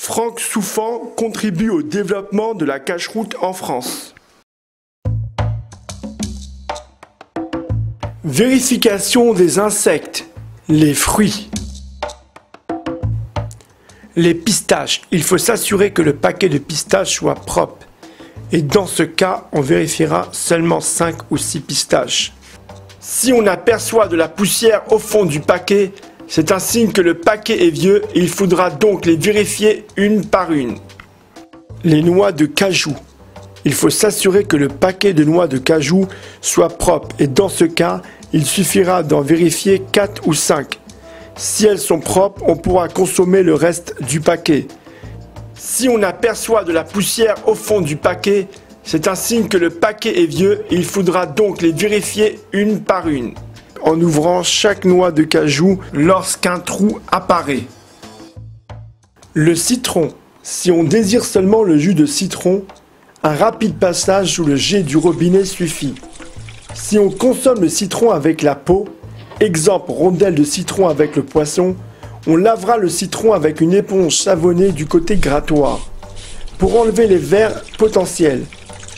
Franck Souffan contribue au développement de la cache-route en France. Vérification des insectes, les fruits. Les pistaches, il faut s'assurer que le paquet de pistaches soit propre. Et dans ce cas, on vérifiera seulement 5 ou 6 pistaches. Si on aperçoit de la poussière au fond du paquet, c'est un signe que le paquet est vieux et il faudra donc les vérifier une par une. Les noix de cajou. Il faut s'assurer que le paquet de noix de cajou soit propre et dans ce cas, il suffira d'en vérifier 4 ou 5. Si elles sont propres, on pourra consommer le reste du paquet. Si on aperçoit de la poussière au fond du paquet, c'est un signe que le paquet est vieux et il faudra donc les vérifier une par une, en ouvrant chaque noix de cajou lorsqu'un trou apparaît. Le citron. Si on désire seulement le jus de citron, un rapide passage sous le jet du robinet suffit. Si on consomme le citron avec la peau, exemple rondelle de citron avec le poisson, on lavera le citron avec une éponge savonnée du côté grattoir pour enlever les vers potentiels.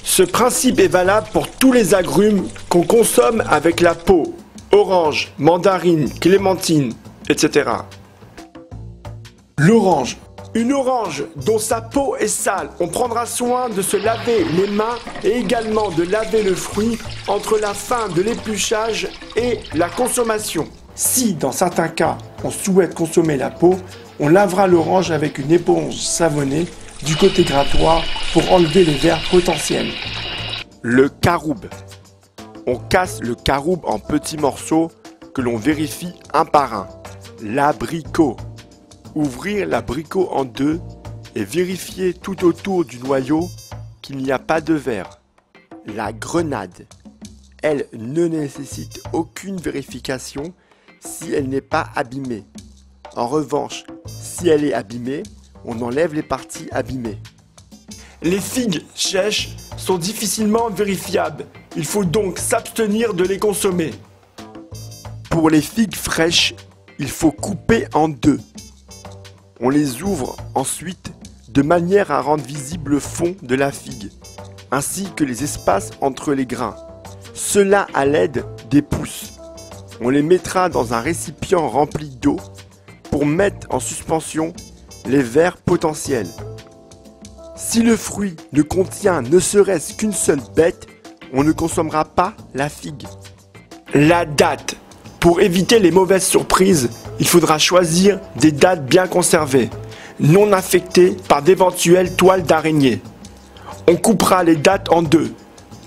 Ce principe est valable pour tous les agrumes qu'on consomme avec la peau, orange, mandarine, clémentine, etc. L'orange. Une orange dont sa peau est sale, on prendra soin de se laver les mains et également de laver le fruit entre la fin de l'épluchage et la consommation. Si, dans certains cas, on souhaite consommer la peau, on lavera l'orange avec une éponge savonnée du côté grattoir pour enlever les vers potentiels. Le caroube. On casse le caroube en petits morceaux que l'on vérifie un par un. L'abricot. Ouvrir l'abricot en deux et vérifier tout autour du noyau qu'il n'y a pas de vers. La grenade. Elle ne nécessite aucune vérification si elle n'est pas abîmée. En revanche, si elle est abîmée, on enlève les parties abîmées. Les figues sèches sont difficilement vérifiables. Il faut donc s'abstenir de les consommer. Pour les figues fraîches, il faut couper en deux. On les ouvre ensuite de manière à rendre visible le fond de la figue, ainsi que les espaces entre les grains. Cela à l'aide des pouces. On les mettra dans un récipient rempli d'eau pour mettre en suspension les vers potentiels. Si le fruit ne contient ne serait-ce qu'une seule bête, on ne consommera pas la figue. La date. Pour éviter les mauvaises surprises, il faudra choisir des dattes bien conservées, non affectées par d'éventuelles toiles d'araignée. On coupera les dattes en deux,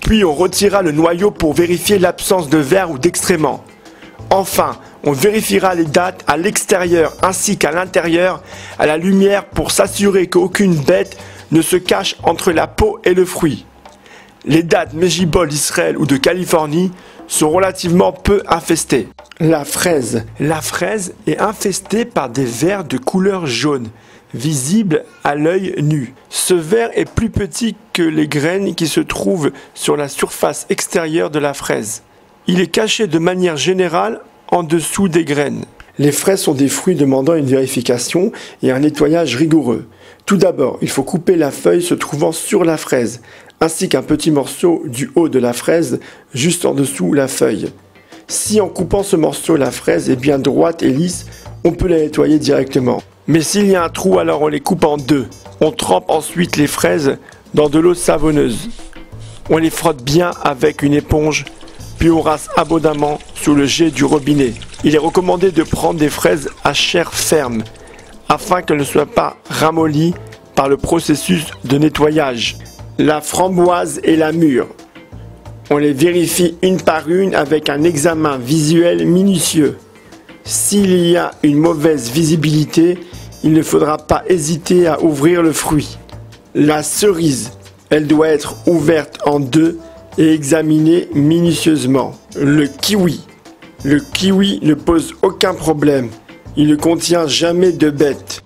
puis on retirera le noyau pour vérifier l'absence de vers ou d'excréments. Enfin, on vérifiera les dattes à l'extérieur ainsi qu'à l'intérieur à la lumière pour s'assurer qu'aucune bête ne se cache entre la peau et le fruit. Les dattes Mejibol d'Israël ou de Californie sont relativement peu infestées. La fraise. La fraise est infestée par des vers de couleur jaune, visibles à l'œil nu. Ce ver est plus petit que les graines qui se trouvent sur la surface extérieure de la fraise. Il est caché de manière générale en dessous des graines. Les fraises sont des fruits demandant une vérification et un nettoyage rigoureux. Tout d'abord, il faut couper la feuille se trouvant sur la fraise, ainsi qu'un petit morceau du haut de la fraise juste en dessous la feuille. Si en coupant ce morceau la fraise est bien droite et lisse, on peut la nettoyer directement. Mais s'il y a un trou, alors on les coupe en deux. On trempe ensuite les fraises dans de l'eau savonneuse. On les frotte bien avec une éponge, puis on rase abondamment sous le jet du robinet. Il est recommandé de prendre des fraises à chair ferme, afin qu'elles ne soient pas ramollies par le processus de nettoyage. La framboise et la mûre. On les vérifie une par une avec un examen visuel minutieux. S'il y a une mauvaise visibilité, il ne faudra pas hésiter à ouvrir le fruit. La cerise, elle doit être ouverte en deux et examinée minutieusement. Le kiwi. Le kiwi ne pose aucun problème. Il ne contient jamais de bête.